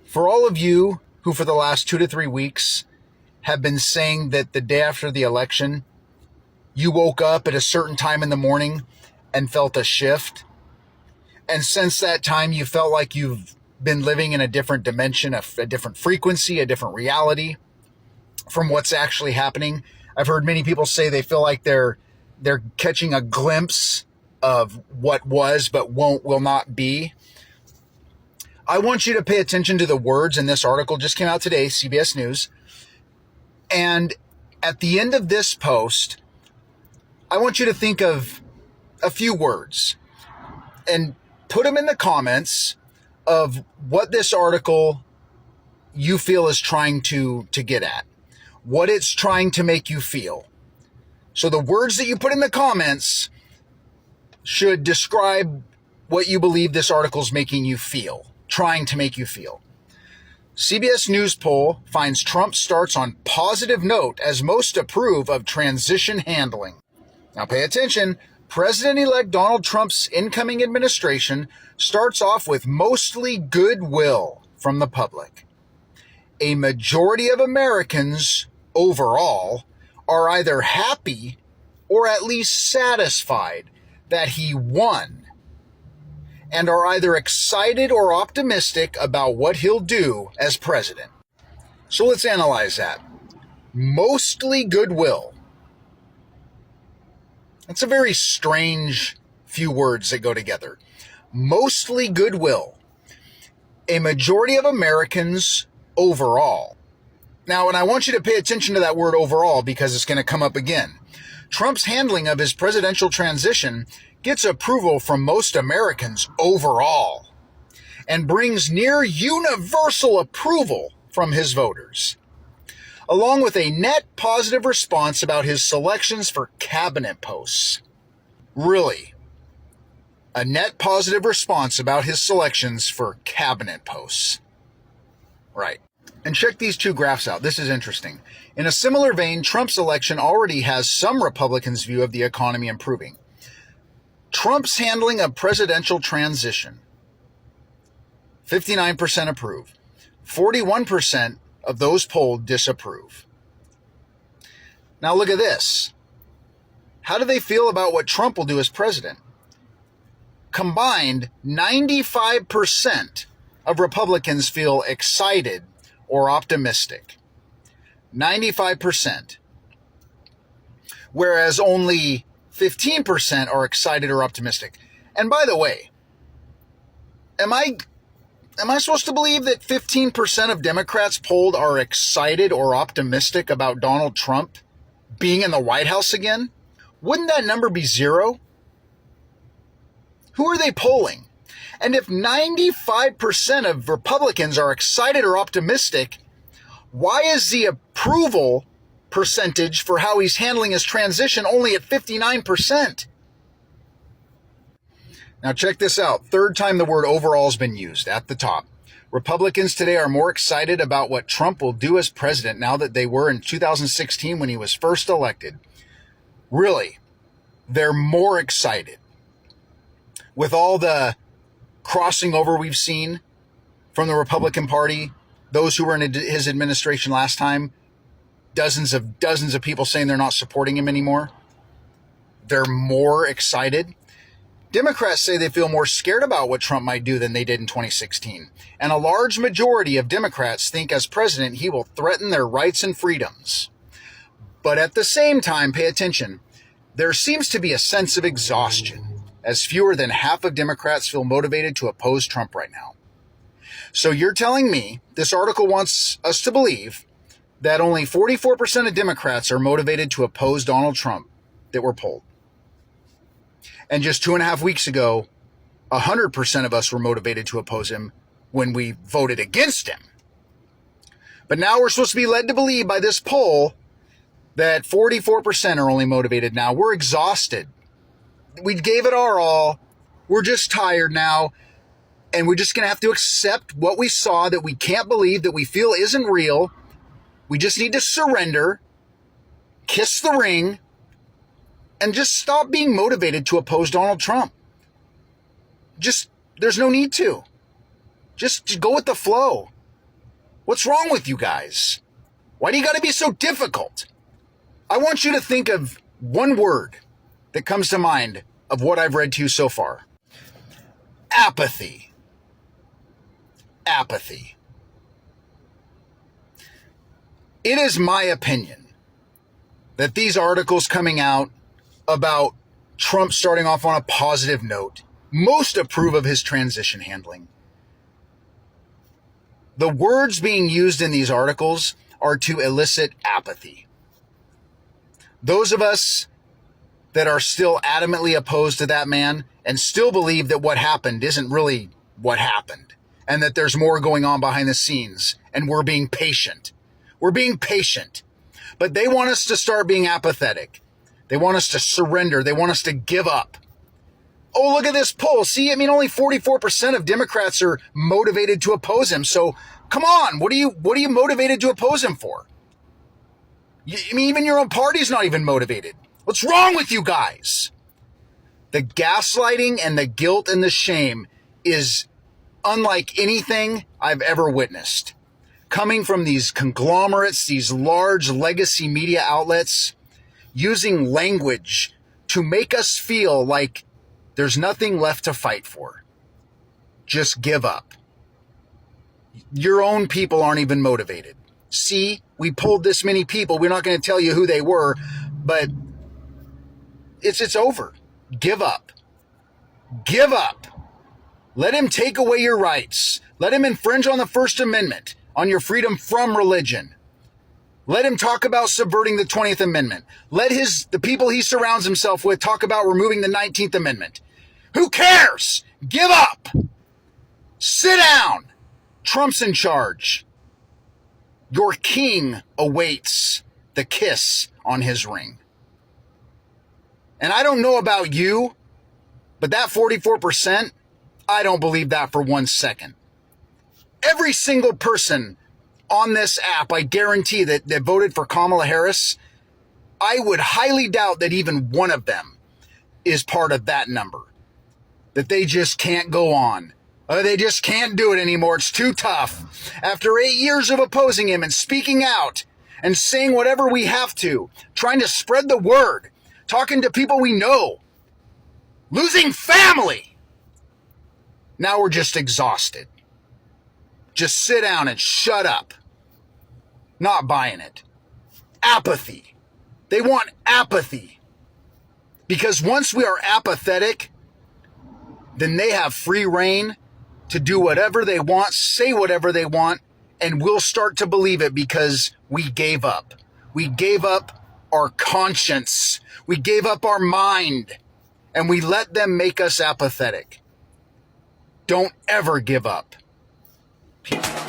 For all of you who for the last 2 to 3 weeks have been saying that the day after the election, you woke up at a certain time in the morning and felt a shift, and since that time you felt like you've been living in a different dimension, a different frequency, a different reality from what's actually happening. I've heard many people say they feel like they're catching a glimpse of what was but will not be. I want you to pay attention to the words in this article. Just came out today, CBS News. And at the end of this post, I want you to think of a few words and put them in the comments of what this article you feel is trying to get at, what it's trying to make you feel. So the words that you put in the comments should describe what you believe this article is making you feel, trying to make you feel. CBS News poll finds Trump starts on positive note as most approve of transition handling. Now pay attention. President-elect Donald Trump's incoming administration starts off with mostly goodwill from the public. A majority of Americans overall are either happy or at least satisfied that he won, and are either excited or optimistic about what he'll do as president. So let's analyze that. Mostly goodwill. That's a very strange few words that go together. Mostly goodwill. A majority of Americans overall. Now, and I want you to pay attention to that word overall because it's going to come up again. Trump's handling of his presidential transition gets approval from most Americans overall and brings near universal approval from his voters, along with a net positive response about his selections for cabinet posts. Really, a net positive response about his selections for cabinet posts. Right. And check these two graphs out. This is interesting. In a similar vein, Trump's election already has some Republicans' view of the economy improving. Trump's handling of presidential transition, 59% approve. 41% of those polled disapprove. Now look at this. How do they feel about what Trump will do as president? Combined, 95% of Republicans feel excited or optimistic. 95%. Whereas only 15% are excited or optimistic. And by the way, am I supposed to believe that 15% of Democrats polled are excited or optimistic about Donald Trump being in the White House again? Wouldn't that number be zero? Who are they polling? And if 95% of Republicans are excited or optimistic, why is the approval percentage for how he's handling his transition only at 59%? Now check this out. Third time the word overall has been used at the top. Republicans today are more excited about what Trump will do as president now that they were in 2016 when he was first elected. Really, they're more excited. With all the crossing over we've seen from the Republican Party, those who were in his administration last time, dozens of people saying they're not supporting him anymore, they're more excited. Democrats say they feel more scared about what Trump might do than they did in 2016. And a large majority of Democrats think as president he will threaten their rights and freedoms. But at the same time, pay attention, there seems to be a sense of exhaustion, as fewer than half of Democrats feel motivated to oppose Trump right now. So you're telling me this article wants us to believe that only 44% of Democrats are motivated to oppose Donald Trump that were polled. And just 2.5 weeks ago, 100% of us were motivated to oppose him when we voted against him. But now we're supposed to be led to believe by this poll that 44% are only motivated now. We're exhausted. We gave it our all. We're just tired now. And we're just going to have to accept what we saw that we can't believe, that we feel isn't real. We just need to surrender, kiss the ring, and just stop being motivated to oppose Donald Trump. There's no need to. Just go with the flow. What's wrong with you guys? Why do you got to be so difficult? I want you to think of one word that comes to mind of what I've read to you so far. Apathy. Apathy. It is my opinion that these articles coming out about Trump starting off on a positive note, most approve of his transition handling. The words being used in these articles are to elicit apathy. Those of us that are still adamantly opposed to that man and still believe that what happened isn't really what happened and that there's more going on behind the scenes and we're being patient. We're being patient. But they want us to start being apathetic. They want us to surrender. They want us to give up. Oh, look at this poll. See, I mean, only 44% of Democrats are motivated to oppose him. So come on, what are you motivated to oppose him for? I mean, even your own party's not even motivated. What's wrong with you guys? The gaslighting and the guilt and the shame is unlike anything I've ever witnessed. Coming from these conglomerates, these large legacy media outlets, using language to make us feel like there's nothing left to fight for. Just give up. Your own people aren't even motivated. See, we polled this many people. We're not going to tell you who they were, but it's over. Give up. Give up. Let him take away your rights. Let him infringe on the First Amendment, on your freedom from religion. Let him talk about subverting the 20th Amendment. Let the people he surrounds himself with talk about removing the 19th Amendment. Who cares? Give up. Sit down. Trump's in charge. Your king awaits the kiss on his ring. And I don't know about you, but that 44%, I don't believe that for 1 second. Every single person on this app, I guarantee that voted for Kamala Harris, I would highly doubt that even one of them is part of that number. That they just can't go on. They just can't do it anymore. It's too tough. After 8 years of opposing him and speaking out and saying whatever we have to, trying to spread the word, talking to people we know, losing family. Now we're just exhausted. Just sit down and shut up. Not buying it. Apathy. They want apathy. Because once we are apathetic, then they have free reign to do whatever they want, say whatever they want, and we'll start to believe it because we gave up. We gave up our conscience. We gave up our mind, and we let them make us apathetic. Don't ever give up. Peace.